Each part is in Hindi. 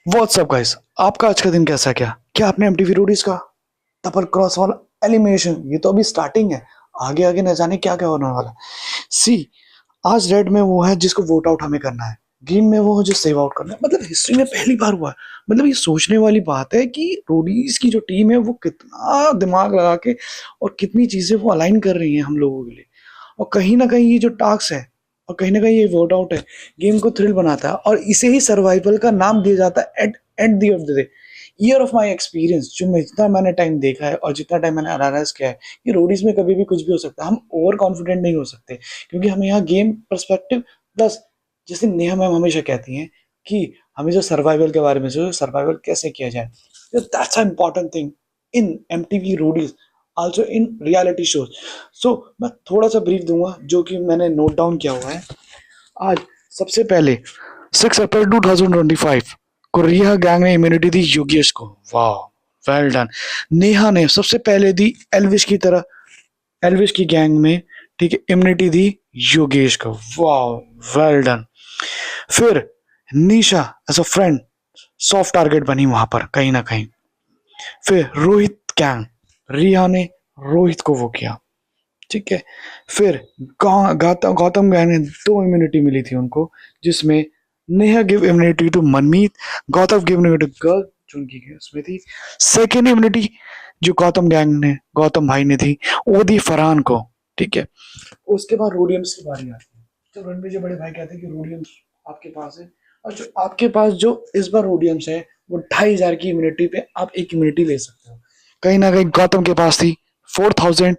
व्हाट्सअप गाइस, आपका आज का दिन कैसा क्या क्या आपने एमटीवी रोडीज का डबल क्रॉस वाला एलिमिनेशन, ये तो अभी स्टार्टिंग है। आगे आगे न जाने क्या क्या होने वाला है। सी, आज रेड में वो है जिसको वोट आउट हमें करना है, ग्रीन में वो है जो सेव आउट करना है। मतलब हिस्ट्री में पहली बार हुआ है। मतलब ये सोचने वाली बात है कि रोडीज की जो टीम है वो कितना दिमाग लगा के और कितनी चीजें वो अलाइन कर रही हैं हम लोगों के लिए। और कहीं ना कहीं ये जो टास्क है और कहीं ना कहीं ये वोट आउट है, गेम को थ्रिल बनाता है और इसे ही सर्वाइवल का नाम दिया जाता है at at the of the day. Year of my experience, जो मैं जितना मैंने टाइम देखा है और जितना टाइम मैंने एनालाइज किया है, कि रोडीज में कभी भी कुछ भी हो सकता है। हम ओवर कॉन्फिडेंट नहीं हो सकते क्योंकि हमें यहाँ गेम परस्पेक्टिव प्लस, जैसे नेहा मैम हमेशा कहती हैं कि हमें जो सर्वाइवल के बारे में सर्वाइवल कैसे किया जाए, that's a important thing in MTV Roadies, also in reality shows. So मैं थोड़ा सा ब्रीफ दूंगा जो कि मैंने नोट डाउन किया हुआ है। आज सबसे पहले 6 अप्रैल 2025 को रिया गैंग ने इम्यूनिटी दी योगेश को। वाह, वेल डन। नेहा ने सबसे पहले दी एल्विश की तरह, एल्विश की गैंग में, ठीक है, इम्यूनिटी दी योगेश को। वाह, वेल डन। फिर Nisha as a friend soft target बनी वहां पर कहीं ना कहीं। फिर रोहित गैंग, रिया ने रोहित को वो किया, ठीक है। फिर गौतम गैंग ने 2 इम्यूनिटी मिली थी उनको, जिसमें Neha give immunity to Manmeet, Gautam give immunity girl जो उनकी उसमें थी। सेकेंड इम्यूनिटी जो गौतम भाई ने थी, वो दी फरहान को, ठीक है। उसके बाद रोडियम्स की बारी आती है। तो रणबीर जो बड़े भाई कहते हैं कि रोडियम्स आपके पास है, और जो आपके पास जो इस बार रोडियम्स है वो 2500 की इम्यूनिटी पे आप एक इम्यूनिटी ले सकते हो। कहीं ना कहीं गौतम के पास थी 4000,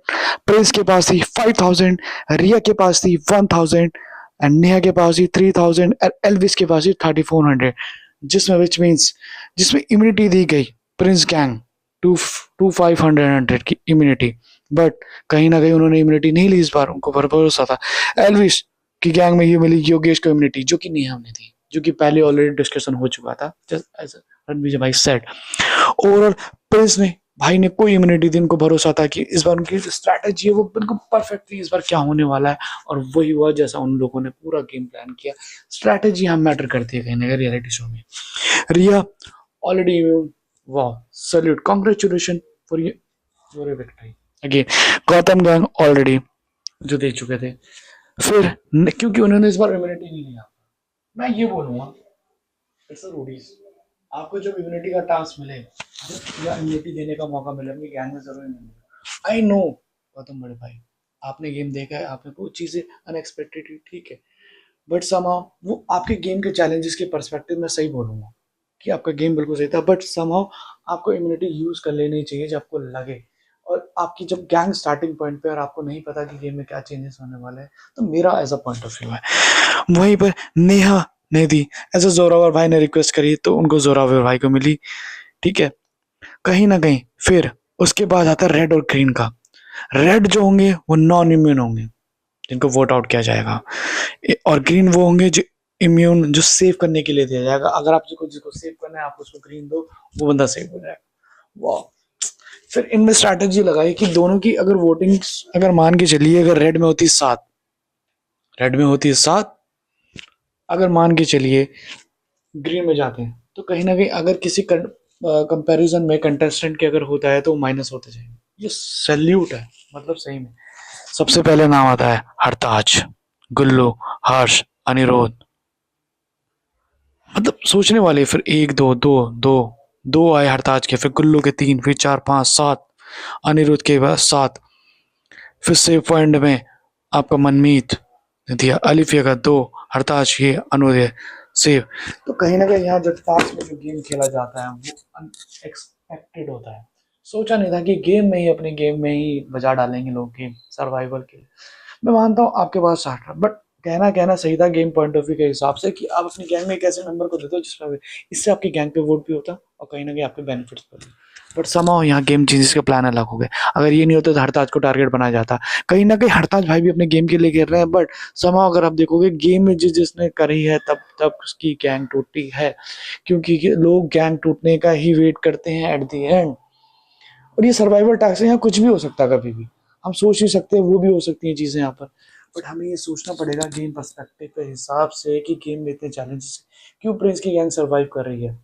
प्रिंस के पास थी 5000, रिया के पास थी 1000 एंड नेहा के पास थी 3000 और एल्विस के पास थी 3400, जिसमें विच मीन्स जिसमें इम्यूनिटी दी गई प्रिंस गैंग टू टू 500 की इम्यूनिटी। बट कहीं ना कहीं उन्होंने इम्यूनिटी नहीं ली इस बार, उनको भरोसा था। एल्विस की गैंग में ये मिली योगेश को इम्यूनिटी, जो कि नेहा ने थी, जो कि पहले ऑलरेडी डिस्कशन हो चुका था, जस्ट एज रणबीर भाई सेड। ओवरऑल प्रिंस ने भाई ने कोई इम्यूनिटी दी, उनको भरोसा था कि इस बार उनकी जो स्ट्रैटेजी है वो बिल्कुल परफेक्ट थी, इस बार क्या होने वाला है। और वही हुआ जैसा उन लोगों ने पूरा गेम प्लान किया। स्ट्रैटेजी यहाँ मैटर करती है कहीं ना कहीं रियलिटी शो में। रिया ऑलरेडी इम्यून, वाह, salute, congratulation for your victory again. Gautam gang already जो दे चुके थे। फिर क्योंकि उन्होंने इस बार इम्यूनिटी नहीं लिया, मैं ये बोलूंगा इट्स अ रूडीज। आपको जब इम्यूनिटी का टास्क मिले या इम्यूनिटी देने का मौका मिले अपनी गैंग में, जरूर मिलेगा। आई नो गौतम बड़े भाई, आपने गेम देखा है, आपने कुछ चीजें अनएक्सपेक्टेड, ठीक है, बट समहाउ वो आपके गेम के चैलेंजेस के पर्सपेक्टिव में सही बोलूंगा कि आपका गेम बिल्कुल सही था, बट समहाउ आपको इम्यूनिटी यूज कर लेनी चाहिए जब आपको लगे। और आपकी जब गैंग स्टार्टिंग पॉइंट पे और आपको नहीं पता कि गेम में क्या चेंजेस होने वाले हैं, तो मेरा as a point of view है। वहीं पर नेहा ने दी, एज अ जोरावर भाई ने रिक्वेस्ट करी तो उनको जोरावर भाई को मिली, ठीक है। कहीं ना कहीं फिर उसके बाद आता है रेड और ग्रीन का। रेड जो होंगे वो नॉन इम्यून होंगे, जिनको वोट आउट किया जाएगा, और ग्रीन वो होंगे जो इम्यून, जो सेव करने के लिए दिया जाएगा। अगर आप जिसको सेव करना है आप उसको ग्रीन दो, वो बंदा सेव हो जाएगा। वाह। फिर इनमें स्ट्रैटेजी लगाई कि दोनों की अगर वोटिंग, अगर मान के चलिए अगर रेड में होती 7, रेड में होती 7, अगर मान के चलिए ग्रीन में जाते हैं, तो कहीं ना कहीं अगर किसी कंपैरिजन में कंटेस्टेंट के अगर होता है तो माइनस होते जाएंगे। ये सैल्यूट है, मतलब सही में। सबसे पहले नाम आता है हरताज, गुल्लू, हर्ष, अनिरुद्ध, मतलब सोचने वाले। फिर एक दो दो दो दो आए हरताज के, फिर गुल्लू के 3, फिर 4 5 7, अनिरुद्ध के बाद 7, फिर सेव पॉइंट में आपका मनमीत ने दिया, अलिफिया का 2, हरताज ये, अनुदय सेव। तो कहीं ना कहीं यहाँ जब टास्क में जो गेम खेला जाता है वो अनएक्सपेक्टेड होता है। सोचा नहीं था कि गेम में ही, अपने गेम में ही बजा डालेंगे लोग गेम सर्वाइवल के लिए। मैं मानता हूँ आपके पास 60, बट कहना कहना सही था गेम पॉइंट ऑफ व्यू के हिसाब से कि आप अपनी गैंग में एक ऐसे मेंबर को देते हो जिसमें इससे आपकी गैंग पे वोट भी होता और कहीं ना कहीं आपके बेनिफिट्स भी होते। बट समाओ यहाँ गेम चेंजेस का प्लान अलग हो गया। अगर ये नहीं होता तो हरताज को टारगेट बनाया जाता। कहीं ना कहीं हरताज भाई भी अपने गेम के लिए खेल रहे हैं, बट समाओ अगर आप देखोगे गेम में जिसने करी है तब तब उसकी गैंग टूटी है, क्योंकि लोग गैंग टूटने का ही वेट करते हैं एट द एंड। और ये सर्वाइवल टास्क है, यहाँ कुछ भी हो सकता है कभी भी। हम सोच नहीं सकते, वो भी हो सकती हैं चीजें यहाँ पर। बट हमें ये सोचना पड़ेगा गेम पर्सपेक्टिव के हिसाब से कि गेम में इतने चैलेंजेस क्यों प्रिंस की गैंग सर्वाइव कर रही है।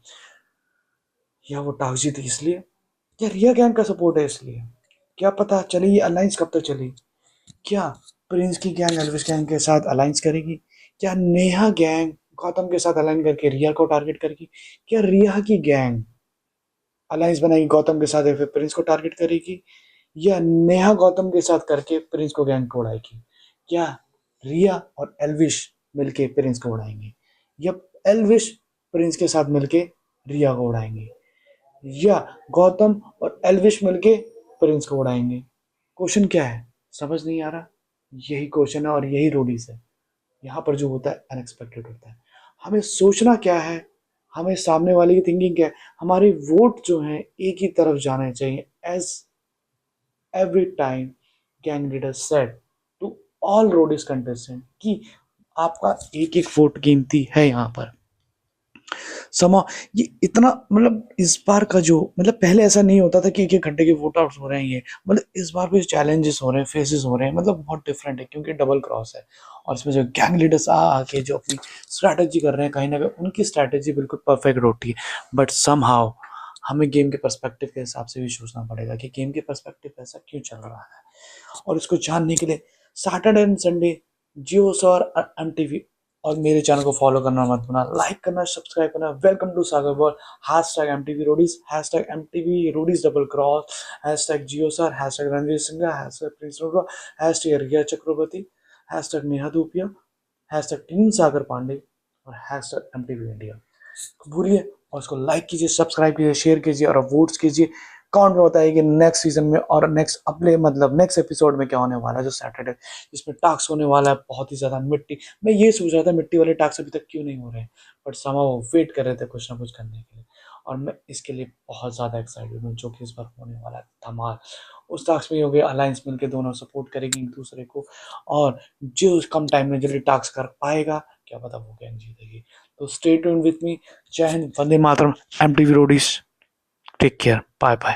या वो टास्क जीती इसलिए, या रिया गैंग का सपोर्ट है इसलिए? क्या पता चले ये अलायंस कब तक चली। क्या प्रिंस की गैंग एल्विस गैंग के साथ अलायंस करेगी? क्या नेहा गैंग गौतम के साथ अलाइन करके रिया को टारगेट करेगी? क्या रिया की गैंग अलायंस बनाएगी गौतम के साथ या फिर प्रिंस को टारगेट करेगी? या नेहा गौतम के साथ करके प्रिंस को गैंग को उड़ाएगी? क्या रिया और एल्विश मिलके प्रिंस को उड़ाएंगे? या एल्विश प्रिंस के साथ मिलके रिया को उड़ाएंगे? या गौतम और एल्विश मिलके प्रिंस को उड़ाएंगे? क्वेश्चन क्या है समझ नहीं आ रहा। यही क्वेश्चन है और यही रोडीज है। यहाँ पर जो होता है अनएक्सपेक्टेड होता है। हमें सोचना क्या है, हमें सामने वाले की थिंकिंग क्या है, हमारे वोट जो हैं एक ही तरफ जाने चाहिए। As every time gang leader said to all roadies contestant कि आपका एक एक वोट कीमती है यहाँ पर। समा ये इतना मतलब इस बार का जो मतलब पहले ऐसा नहीं होता था कि एक एक घंटे के वोट आउट हो रहे हैं। ये मतलब इस बार भी चैलेंजेस हो रहे हैं, फेसेस हो रहे हैं, मतलब बहुत डिफरेंट है क्योंकि डबल क्रॉस है। और इसमें जो गैंग लीडर्स आके जो अपनी स्ट्रैटेजी कर रहे हैं, कहीं ना कहीं उनकी स्ट्रैटेजी बिल्कुल परफेक्ट होती है। बट समहाउ हमें गेम के पर्सपेक्टिव के हिसाब से भी सोचना पड़ेगा कि गेम के पर्सपेक्टिव ऐसा क्यों चल रहा है। और इसको जानने के लिए सैटरडे एंड संडे जियो और MTV और मेरे चैनल को फॉलो करना मत भूलना, लाइक करना, सब्सक्राइब करना। Welcome to Sagar world. #MTV roadies, #MTV roadies double cross, #जियो सर, #रणवीर सिंह, #प्रिंस रोडवा, #रिया चक्रवर्ती, #नेहा धूपिया, #टीम सागर पांडे और #MTV इंडिया। भूलिए और उसको लाइक कीजिए, सब्सक्राइब कीजिए, शेयर कीजिए और वोट्स कीजिए। कमेंट में बताइए कि नेक्स्ट सीजन में और नेक्स्ट अपने मतलब नेक्स्ट एपिसोड में क्या होने वाला है जो सैटरडे जिसमें टास्क होने वाला है बहुत ही ज्यादा मिट्टी। मैं ये सोच रहा था मिट्टी वाले टास्क अभी तक क्यों नहीं हो रहे हैं, बट समा वो वेट कर रहे थे कुछ ना कुछ करने के लिए। और मैं इसके लिए बहुत ज्यादा एक्साइटेड हूँ जो कि इस बार होने वाला है धमाल। उस टास्क में हो गए अलायंस मिलकर दोनों सपोर्ट करेंगे एक दूसरे को, और जो कम टाइम में जल्दी टास्क कर पाएगा क्या पता वो गैंग जीतेगी। तो स्टे ट्यून्ड विथ मी। जय हिंद, वंदे मातरम, MTV roadies, take care, bye bye.